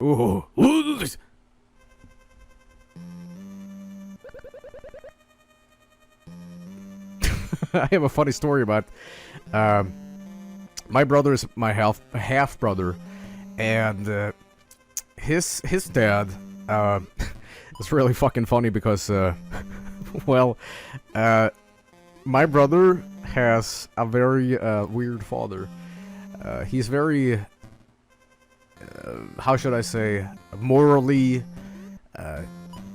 Ooh. I have a funny story about my brother is my half brother, and his dad. It's really fucking funny because well, my brother has a very weird father. He's very how should I say, morally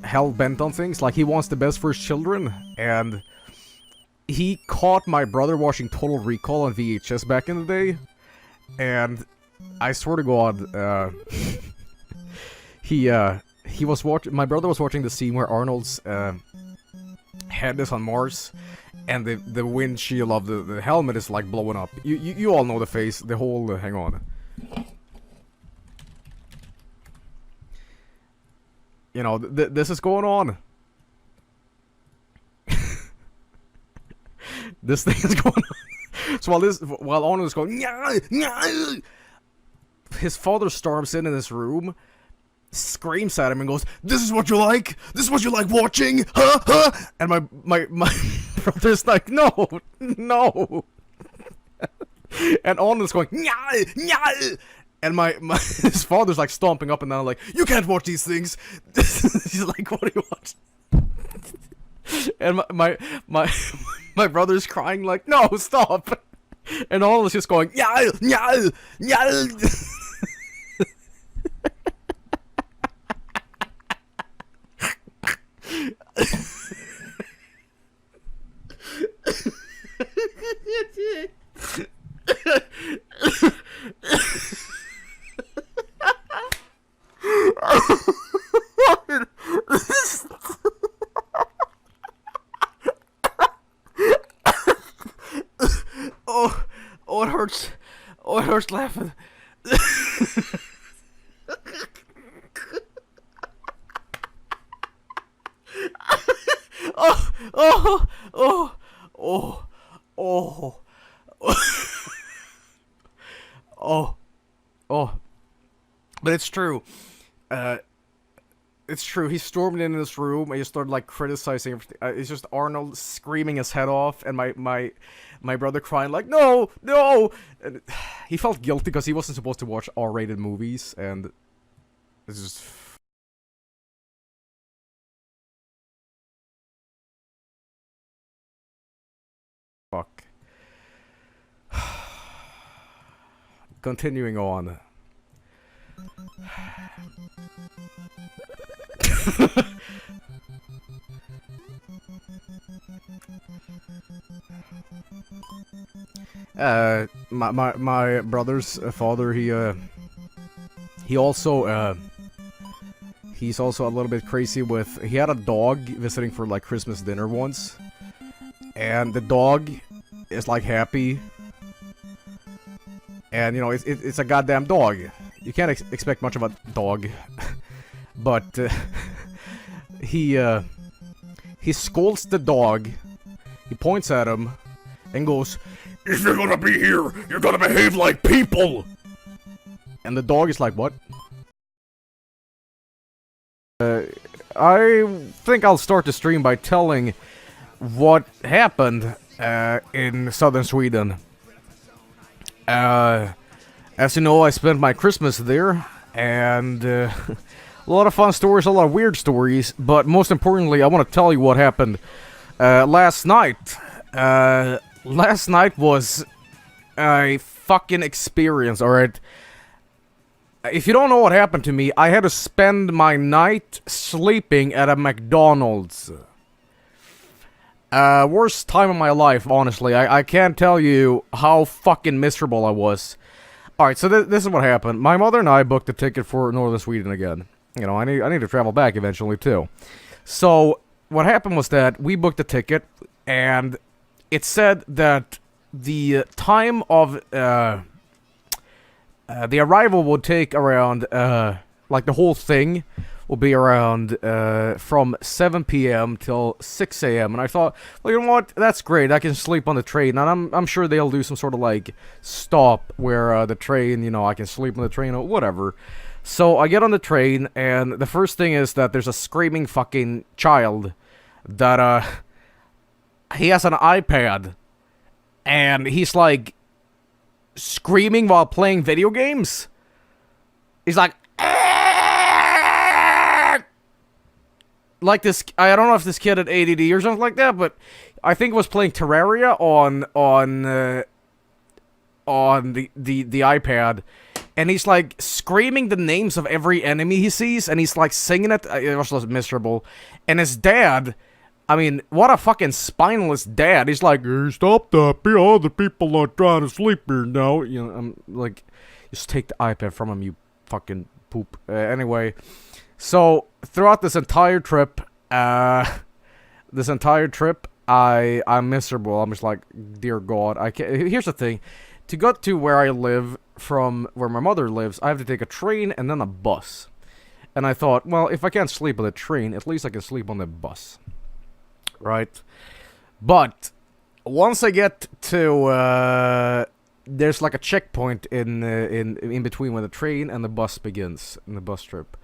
hell-bent on things. Like, he wants the best for his children, and he caught my brother watching Total Recall on VHS back in the day, and I swear to God, he was watching. My brother was watching the scene where Arnold's head is on Mars, and the windshield of the helmet is like blowing up. You all know the face, the whole. Hang on. You know, this is going on. This thing is going on. So while Arnold is going, "Nyah, nyah," his father storms in this room, screams at him, and goes, "This is what you like? This is what you like watching? Huh? Huh?" And my brother's like, "No, no." And Arnold's going, "Nyah, nyah." And his father's like stomping up and down, like, "You can't watch these things." He's like, "What do you watch?" And my brother's crying like, "No, stop!" And all is just going, "Nyah, nyah, nyah." Oh, it hurts. Oh, it hurts laughing. Oh, oh, oh, oh, oh, oh, oh. But it's true. It's true. He stormed into this room and he started like criticizing everything. It's just Arnold screaming his head off, and my brother crying like, "No, no!" And he felt guilty because he wasn't supposed to watch R-rated movies, and it's just. Fuck. Continuing on. My brother's father, he also he's also a little bit crazy with. He had a dog visiting for like Christmas dinner once, and the dog is like happy, and you know it's a goddamn dog. You can't expect much of a dog, but he scolds the dog. He points at him and goes, "If you're gonna be here, you're gonna behave like people." And the dog is like, "What?" I think I'll start the stream by telling what happened in southern Sweden. As you know, I spent my Christmas there, and a lot of fun stories, a lot of weird stories, but most importantly, I want to tell you what happened last night. Last night was a fucking experience, alright? If you don't know what happened to me, I had to spend my night sleeping at a McDonald's. Worst time of my life, honestly. I can't tell you how fucking miserable I was. Alright, so this is what happened. My mother and I booked a ticket for Northern Sweden again. You know, I need to travel back eventually, too. So, what happened was that we booked a ticket, and it said that the time of, the arrival would take around, like the whole thing will be around, from 7 p.m. till 6 a.m. And I thought, well, you know what? That's great. I can sleep on the train. And I'm sure they'll do some sort of, like, stop where, the train, you know, I can sleep on the train or whatever. So I get on the train, and the first thing is that there's a screaming fucking child that, he has an iPad, and he's like screaming while playing video games. He's like, "Aah!" Like this. I don't know if this kid had ADD or something like that, but I think he was playing Terraria on the iPad, and he's like screaming the names of every enemy he sees, and he's like singing it. It was just miserable. And his dad, I mean, what a fucking spineless dad. He's like, "Hey, stop that. All the people are trying to sleep here now." You know, I'm like, just take the iPad from him, you fucking poop. Anyway, so throughout this entire trip, I'm miserable. I'm just like, dear God, I can't. Here's the thing. To get to where I live from where my mother lives, I have to take a train and then a bus. And I thought, well, if I can't sleep on the train, at least I can sleep on the bus. Right? But once I get to there's like a checkpoint in between when the train and the bus begins, in the bus trip.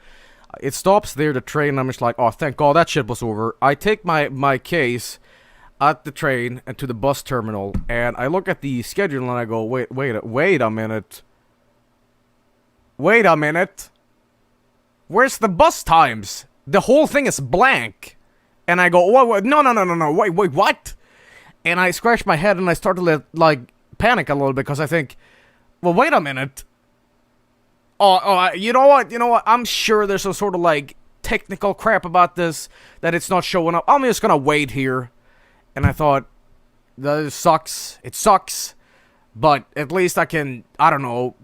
It stops there, the train, and I'm just like, oh, thank God that shit was over. I take my case at the train and to the bus terminal, and I look at the schedule and I go, wait a minute. Wait a minute. Where's the bus times? The whole thing is blank. And I go, what? No, wait, what? And I scratch my head and I start to panic a little bit because I think, well, wait a minute. You know what? I'm sure there's some sort of technical crap about this that it's not showing up. I'm just gonna wait here. And I thought, that sucks. It sucks. But at least I can, I don't know,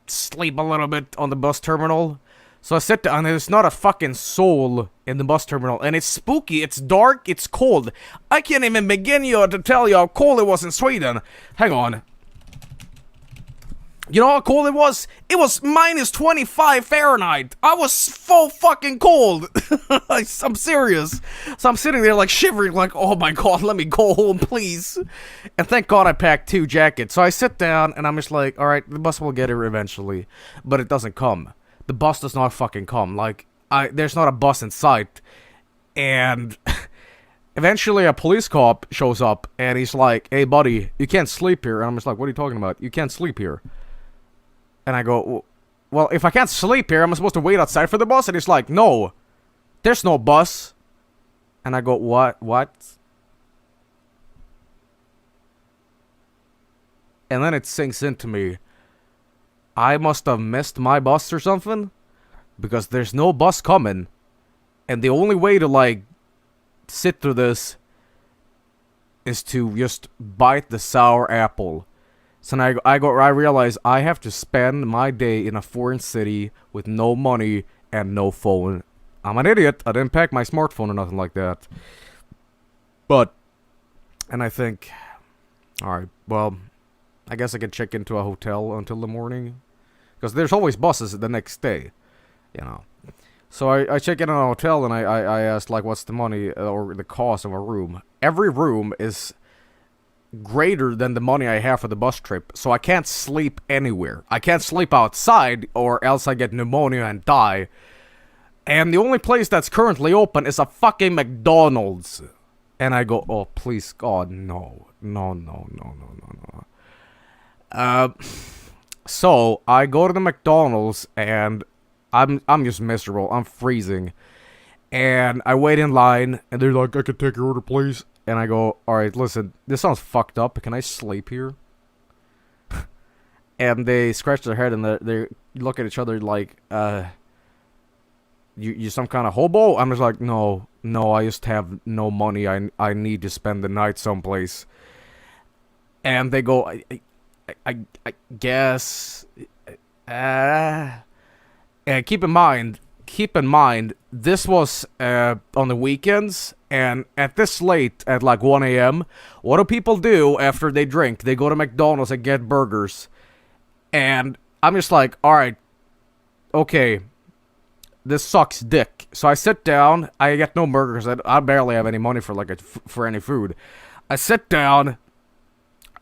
sleep a little bit on the bus terminal. So I sit down, and there's not a fucking soul in the bus terminal. And it's spooky, it's dark, it's cold. I can't even begin to tell you how cold it was in Sweden. Hang on. You know how cold it was? It was minus 25 Fahrenheit. I was so fucking cold. I'm serious. So I'm sitting there shivering oh my God, let me go home, please. And thank God I packed 2 jackets. So I sit down and I'm just like, alright, the bus will get here eventually. But it doesn't come. The bus does not fucking come. There's not a bus in sight. And eventually a police cop shows up and he's like, hey buddy, you can't sleep here. And I'm just like, what are you talking about? You can't sleep here. And I go, well, if I can't sleep here, am I supposed to wait outside for the bus? And he's like, no, there's no bus. And I go, what? And then it sinks into me. I must have missed my bus or something. Because there's no bus coming. And the only way to, sit through this is to just bite the sour apple. So now I realize I have to spend my day in a foreign city with no money and no phone. I'm an idiot. I didn't pack my smartphone or nothing like that. And I think, alright, well, I guess I can check into a hotel until the morning. Because there's always buses the next day, you know. So I check in a hotel and I asked, what's the money or the cost of a room. Every room is greater than the money I have for the bus trip, so I can't sleep anywhere. I can't sleep outside, or else I get pneumonia and die. And the only place that's currently open is a fucking McDonald's. And I go, oh, please, God, no. So I go to the McDonald's, and I'm just miserable. I'm freezing. And I wait in line, and they're like, I can take your order, please. And I go, alright, listen, this sounds fucked up. Can I sleep here? And they scratch their head and they look at each other like, you some kind of hobo? I'm just like, no, I just have no money. I need to spend the night someplace. And they go, I guess. And keep in mind, this was on the weekends, and at this late, at 1 a.m., what do people do after they drink? They go to McDonald's and get burgers. And I'm just like, alright, okay, this sucks dick. So I sit down, I get no burgers, I barely have any money for for any food. I sit down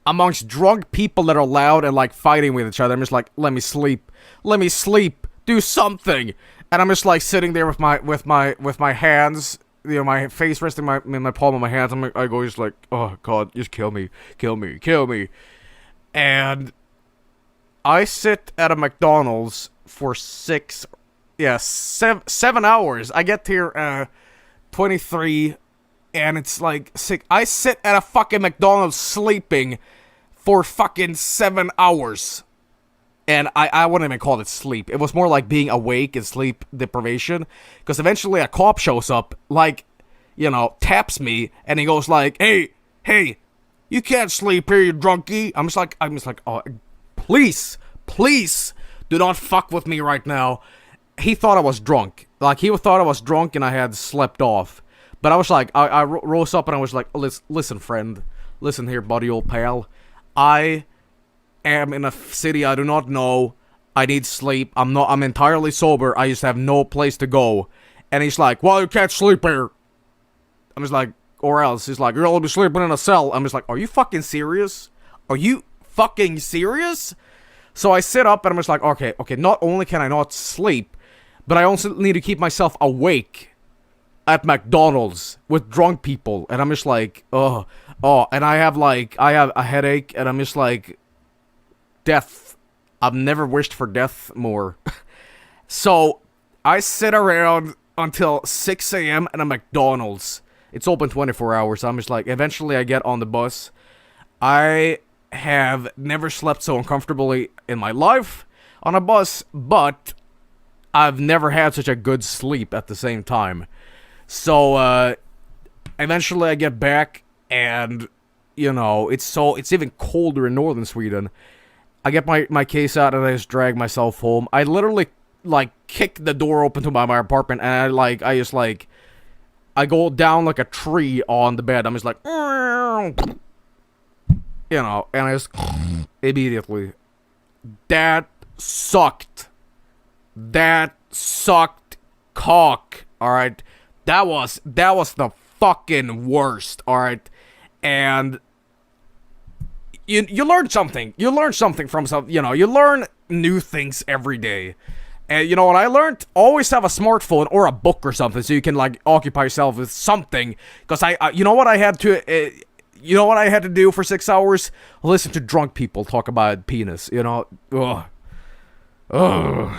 amongst drunk people that are loud and fighting with each other. I'm just like, let me sleep, Do something. And I'm just like sitting there with my hands, you know, my face resting in my palm of my hands. I go just like, oh god, just kill me. And I sit at a McDonald's for 7 hours. I get here 23, and it's like 6. I sit at a fucking McDonald's sleeping for fucking 7 hours. And I wouldn't even call it sleep. It was more like being awake and sleep deprivation. Because eventually a cop shows up, like, you know, taps me, and he goes like, hey, you can't sleep here, you drunkie. I'm just like, oh, please, do not fuck with me right now. He thought I was drunk. Like, he thought I was drunk and I had slept off. But I was like, I rose up and I was like, listen, friend. Listen here, buddy, old pal. I am in a city I do not know. I need sleep. I'm entirely sober. I just have no place to go. And he's like, well, you can't sleep here. I'm just like, or else. He's like, you're all be sleeping in a cell. I'm just like, are you fucking serious? Are you fucking serious? So I sit up and I'm just like, okay, not only can I not sleep, but I also need to keep myself awake at McDonald's with drunk people. And I'm just like, and I have a headache, and I'm just like, death. I've never wished for death more. So I sit around until 6 a.m. at a McDonald's. It's open 24 hours. I'm just like, eventually I get on the bus. I have never slept so uncomfortably in my life on a bus, but I've never had such a good sleep at the same time. So eventually I get back, and you know, it's even colder in northern Sweden. I get my case out and I just drag myself home. I literally like kick the door open to my apartment, and I go down like a tree on the bed. I'm just like, you know, and I just immediately. That sucked cock. All right, that was the fucking worst. All right, and you learn something. You learn something from some. You know, you learn new things every day. And you know what I learned? Always have a smartphone or a book or something, so you can like occupy yourself with something. Because you know what I had to do for 6 hours? Listen to drunk people talk about penis. You know, ugh,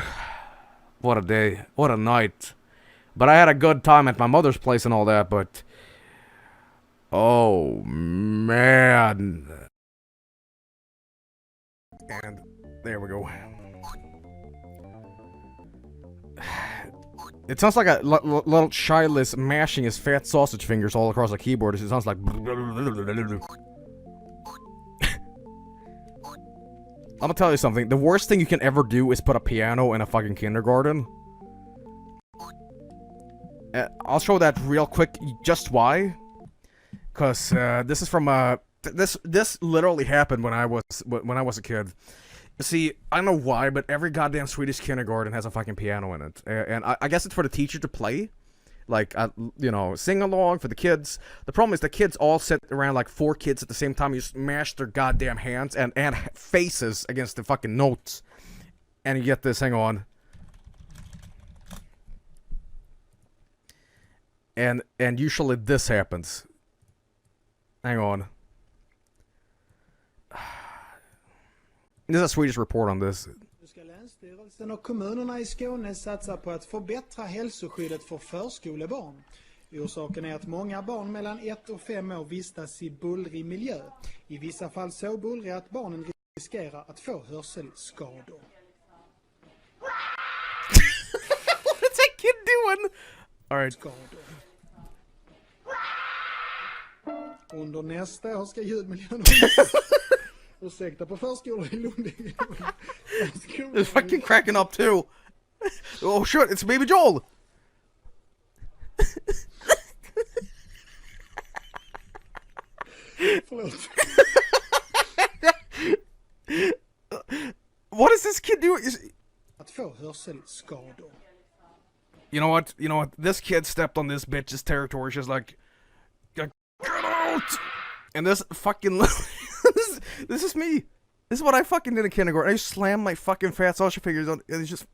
what a day, what a night. But I had a good time at my mother's place and all that. But oh man, and there we go. It sounds like a little childless mashing his fat sausage fingers all across the keyboard. It sounds like. I'm gonna tell you something. The worst thing you can ever do is put a piano in a fucking kindergarten. I'll show that real quick. Just why? Cause this is from this literally happened when I was a kid. See, I don't know why, but every goddamn Swedish kindergarten has a fucking piano in it. And I guess it's for the teacher to play. Like, you know, sing along for the kids. The problem is the kids all sit around like 4 kids at the same time. You smash their goddamn hands and faces against the fucking notes. And you get this, hang on. And usually this happens. Hang on. There's a Swedish report on this. Ska Länsstyrelsen och kommunerna i Skåne satsa på att förbättra hälsoskyddet för förskolebarn. Orsaken är att många barn mellan 1 och 5 år vistas i bullrig miljö. I vissa fall så bullrig att barnen riskerar att få hörselskador. What is that kid doing? All right. Skador. Under nästa år ska ljudmiljön ursäkta på förskolor i Lund. It's fucking cracking up too. Oh shit, it's Babby Joel. What is this kid doing? Att få hörselskador. You know what? This kid stepped on this bitch's territory. She's like, get out! And this fucking this is me. This is what I fucking did in kindergarten. I just slammed my fucking fat sausage fingers on, and it's just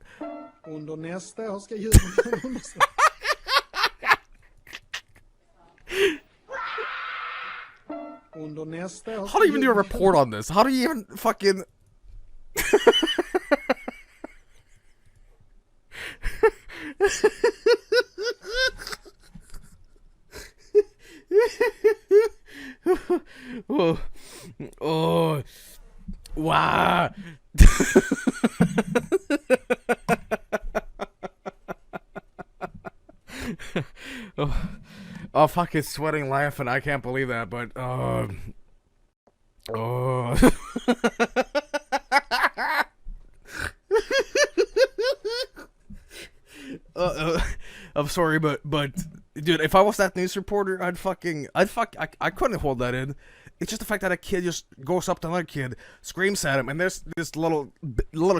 Under nästa år ska djuren undersökas. Under nästa år How do you even do a report on this? How do you even fucking... oh, oh, wow. Oh, fucking sweating, laughing. I can't believe that, but oh. I'm sorry, but dude, if I was that news reporter, I couldn't hold that in. It's just the fact that a kid just goes up to another kid, screams at him, and there's this little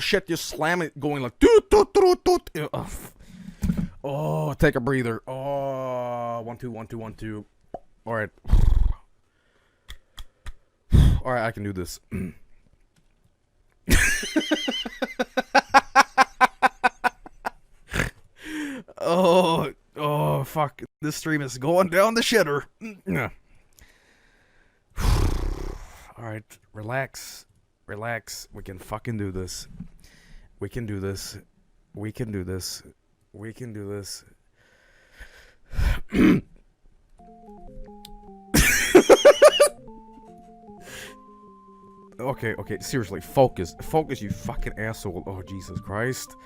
shit just slamming, going like doot, doot, doot, doot. Oh, take a breather. Oh, 1 2 1 2 1 2. All right, all right, I can do this. Oh, fuck. This stream is going down the shitter. Alright, relax. Relax. We can fucking do this. We can do this. We can do this. We can do this. Okay, seriously, focus. Focus, you fucking asshole. Oh, Jesus Christ.